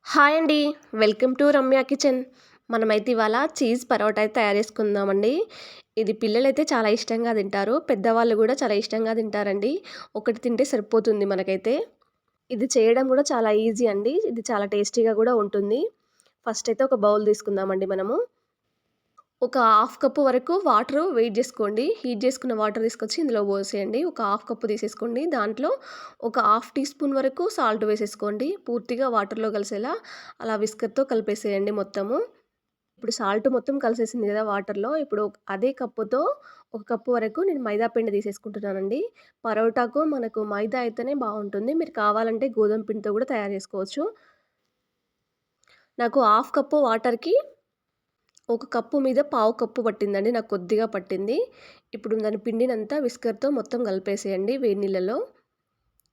Hi అండి. Welcome to Ramya kitchen. మనమైతే ఇవాళ చీజ్ పరోటా అయితే తయారు చేసుకుందామండి. ఇది పిల్లలైతే చాలా ఇష్టంగా తింటారు. పెద్దవాళ్ళు కూడా చాలా ఇష్టంగా తింటారండి. ఒకటి తింటే సరిపోతుంది మనకైతే. ఇది చేయడం కూడా చాలా ఈజీ అండి. ఇది చాలా టేస్టీగా కూడా ఉంటుంది. ఫస్ట్ అయితే ఒక బౌల్ తీసుకుందామండి మనము. ఒక హాఫ్ కప్పు వరకు వాటర్ వెయిట్ చేసుకోండి. హీట్ చేసుకున్న వాటర్ తీసుకొచ్చి ఇందులో పోసేయండి. ఒక హాఫ్ కప్పు తీసేసుకోండి. దాంట్లో ఒక హాఫ్ టీ స్పూన్ వరకు సాల్ట్ వేసేసుకోండి. పూర్తిగా వాటర్లో కలిసేలా అలా విస్కర్తో కలిపేసేయండి మొత్తము. ఇప్పుడు సాల్ట్ మొత్తం కలిసేసింది కదా వాటర్లో. ఇప్పుడు అదే కప్పుతో ఒక కప్పు వరకు నేను మైదా పిండి తీసేసుకుంటున్నానండి. పరోటాకు మనకు మైదా అయితేనే బాగుంటుంది. మీరు కావాలంటే గోధుమ పిండితో కూడా తయారు చేసుకోవచ్చు. నాకు హాఫ్ కప్పు వాటర్కి ఒక కప్పు మీద పావు కప్పు పట్టిందండి. నాకు కొద్దిగా పట్టింది. ఇప్పుడు దాని పిండినంతా విస్కర్‌తో మొత్తం కలిపేసేయండి వేడి నీళ్ళలో.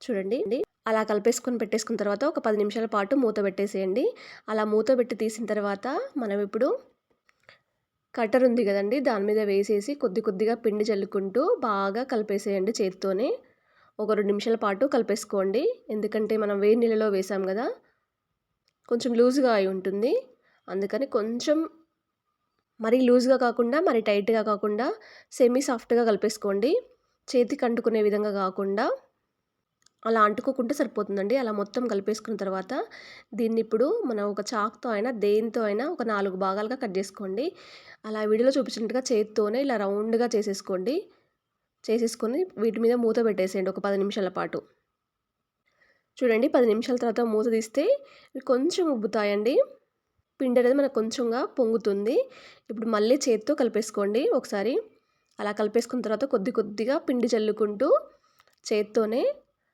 చూడండి. అలా కలిపేసుకొని పెట్టేసుకున్న తర్వాత ఒక 10 నిమిషాల పాటు మూత పెట్టేసేయండి. అలా మూత పెట్టి తీసిన తర్వాత మనం ఇప్పుడు కటర్ ఉంది కదండీ! దాని మీద వేసేసి కొద్ది కొద్దిగా పిండి జల్లుకుంటూ బాగా కలిపేసేయండి చేత్తోనే. ఒక 2 నిమిషాల పాటు కలిపేసుకోండి. ఎందుకంటే మనం వేడి నీళ్ళలో వేసాం కదా! కొంచెం లూజ్‌గా అయి ఉంటుంది. అందుకని కొంచెం మరీ లూజ్‌గా కాకుండా, మరీ టైట్‌గా కాకుండా సెమీ సాఫ్ట్‌గా కలిపేసుకోండి. చేతికి అంటుకునే విధంగా కాకుండా అలా అంటుకోకుంటే సరిపోతుందండి. అలా మొత్తం కలిపేసుకున్న తర్వాత దీన్ని ఇప్పుడు మనం ఒక చాక్‌తో అయినా, దేనితో అయినా ఒక 4 భాగాలుగా కట్ చేసుకోండి. అలా వీడియోలో చూపించినట్టుగా చేత్తోనే ఇలా రౌండ్‌గా చేసేసుకోండి. చేసేసుకొని వీటి మీద మూత పెట్టేసేయండి ఒక 10 నిమిషాల పాటు. చూడండి 10 నిమిషాల తర్వాత మూత తీస్తే ఇవి కొంచెం ఉబ్బుతాయండి. పిండి అనేది మనకు కొంచెంగా పొంగుతుంది. ఇప్పుడు మళ్ళీ చేత్తో కలిపేసుకోండి ఒకసారి. అలా కలిపేసుకున్న తర్వాత కొద్ది కొద్దిగా పిండి చల్లుకుంటూ చేత్తోనే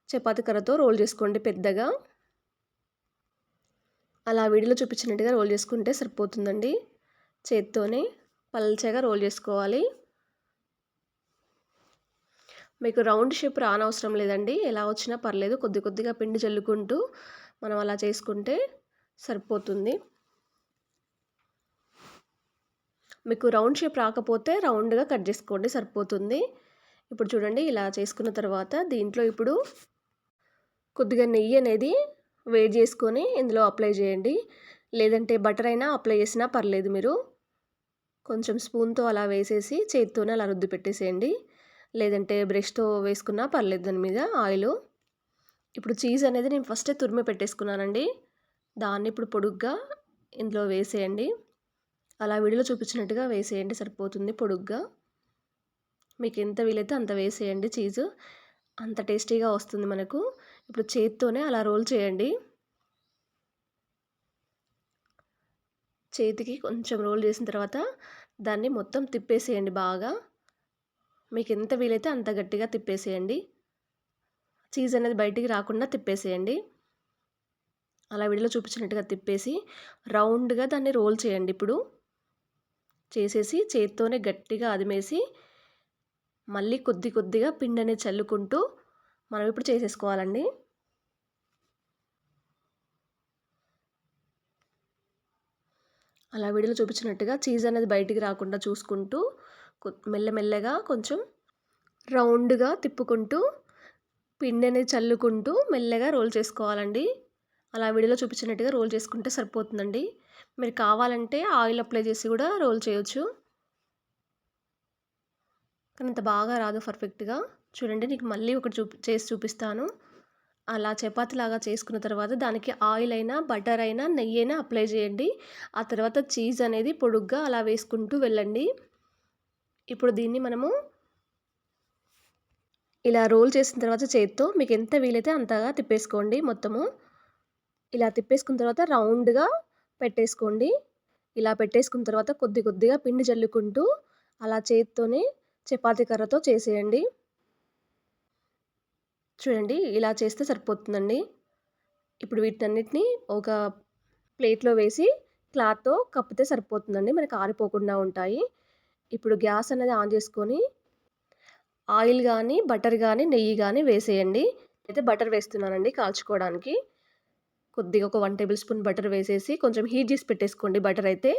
చపాతీ కర్రతో రోల్ చేసుకోండి పెద్దగా. అలా వీడియోలో చూపించినట్టుగా రోల్ చేసుకుంటే సరిపోతుందండి. చేత్తోనే పల్చగా రోల్ చేసుకోవాలి. మీకు రౌండ్ షేప్ రానవసరం లేదండి. ఎలా వచ్చినా పర్లేదు. కొద్ది కొద్దిగా పిండి చల్లుకుంటూ మనం అలా చేసుకుంటే సరిపోతుంది. మీకు రౌండ్ షేప్ రాకపోతే రౌండ్‌గా కట్ చేసుకోండి సరిపోతుంది. ఇప్పుడు చూడండి ఇలా చేసుకున్న తర్వాత దీంట్లో ఇప్పుడు కొద్దిగా నెయ్యి అనేది వేడి చేసుకొని ఇందులో అప్లై చేయండి. లేదంటే బటర్ అయినా అప్లై చేసినా పర్లేదు మీరు. కొంచెం స్పూన్‌తో అలా వేసేసి చేత్తోనే అలా రుద్ది పెట్టేసేయండి. లేదంటే బ్రష్‌తో వేసుకున్నా పర్లేదు దాని మీద ఆయిలు. ఇప్పుడు చీజ్ అనేది నేను ఫస్టే తురిమి పెట్టేసుకున్నానండి. దాన్ని ఇప్పుడు పొడుగ్గా ఇందులో వేసేయండి. అలా వీడియోలో చూపించినట్టుగా వేసేయండి సరిపోతుంది పొడుగ్గా. మీకు ఎంత వీలైతే అంత వేసేయండి చీజు. అంత టేస్టీగా వస్తుంది మనకు. ఇప్పుడు చేత్తోనే అలా రోల్ చేయండి. చేతికి కొంచెం రోల్ చేసిన తర్వాత దాన్ని మొత్తం తిప్పేసేయండి బాగా. మీకు ఎంత వీలైతే అంత గట్టిగా తిప్పేసేయండి. చీజ్ అనేది బయటికి రాకుండా తిప్పేసేయండి. అలా వీడియోలో చూపించినట్టుగా తిప్పేసి రౌండ్‌గా దాన్ని రోల్ చేయండి ఇప్పుడు. చేసేసి చేత్తోనే గట్టిగా అదిమేసి మళ్ళీ కొద్ది కొద్దిగా పిండి అనేది చల్లుకుంటూ మనం ఇప్పుడు చేసేసుకోవాలండి. అలా వీడియోలో చూపించినట్టుగా చీజ్ అనేది బయటికి రాకుండా చూసుకుంటూ మెల్లమెల్లగా కొంచెం రౌండ్‌గా తిప్పుకుంటూ పిండి అనేది చల్లుకుంటూ మెల్లగా రోల్ చేసుకోవాలండి. అలా వీడియోలో చూపించినట్టుగా రోల్ చేసుకుంటే సరిపోతుందండి. మీరు కావాలంటే ఆయిల్ అప్లై చేసి కూడా రోల్ చేయొచ్చు. కానీ అంత బాగా రాదు పర్ఫెక్ట్‌గా. చూడండి నీకు మళ్ళీ ఒకటి చేసి చూపిస్తాను. అలా చపాతీలాగా చేసుకున్న తర్వాత దానికి ఆయిల్ అయినా, బటర్ అయినా, నెయ్యి అయినా అప్లై చేయండి. ఆ తర్వాత చీజ్ అనేది పొడుగ్గా అలా వేసుకుంటూ వెళ్ళండి. ఇప్పుడు దీన్ని మనము ఇలా రోల్ చేసిన తర్వాత చేత్తో మీకు ఎంత వీలైతే అంతగా తిప్పేసుకోండి మొత్తము. ఇలా తిప్పేసుకున్న తర్వాత రౌండ్‌గా పెట్టేసుకోండి. ఇలా పెట్టేసుకున్న తర్వాత కొద్ది కొద్దిగా పిండి జల్లుకుంటూ అలా చేత్తోనే చపాతీ కర్రతో చేసేయండి. చూడండి ఇలా చేస్తే సరిపోతుందండి. ఇప్పుడు వీటన్నిటిని ఒక ప్లేట్‌లో వేసి క్లాత్‌తో కప్పితే సరిపోతుందండి. మనకు ఆరిపోకుండా ఉంటాయి. ఇప్పుడు గ్యాస్ అనేది ఆన్ చేసుకొని ఆయిల్ గానీ, బటర్ గానీ, నెయ్యి గానీ వేసేయండి. అయితే బటర్ వేస్తున్నానండి కాల్చుకోవడానికి. కొద్దిగా ఒక 1 టేబుల్ స్పూన్ బటర్ వేసేసి కొంచెం హీట్ చేసి పెట్టేసుకోండి బటర్ అయితే.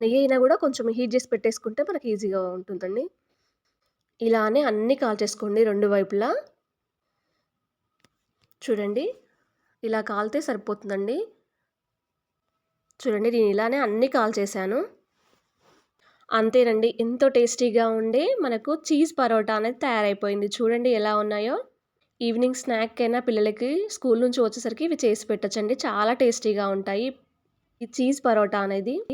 నెయ్యి అయినా కూడా కొంచెం హీట్ చేసి పెట్టేసుకుంటే మనకి ఈజీగా ఉంటుందండి. ఇలానే అన్నీ కాల్చేసుకోండి 2 వైపులా. చూడండి ఇలా కాలితే సరిపోతుందండి. చూడండి నేను ఇలానే అన్నీ కాల్చేశాను. అంతేనండి. ఎంతో టేస్టీగా ఉండే మనకు చీజ్ పరోటా అనేది తయారైపోయింది. చూడండి ఎలా ఉన్నాయో. ఈవినింగ్ స్నాక్కైనా పిల్లలకి స్కూల్ నుంచి వచ్చేసరికి ఇవి చేసి పెట్టొచ్చండి. చాలా టేస్టీగా ఉంటాయి. ఈ చీజ్ పరోటా అనేది.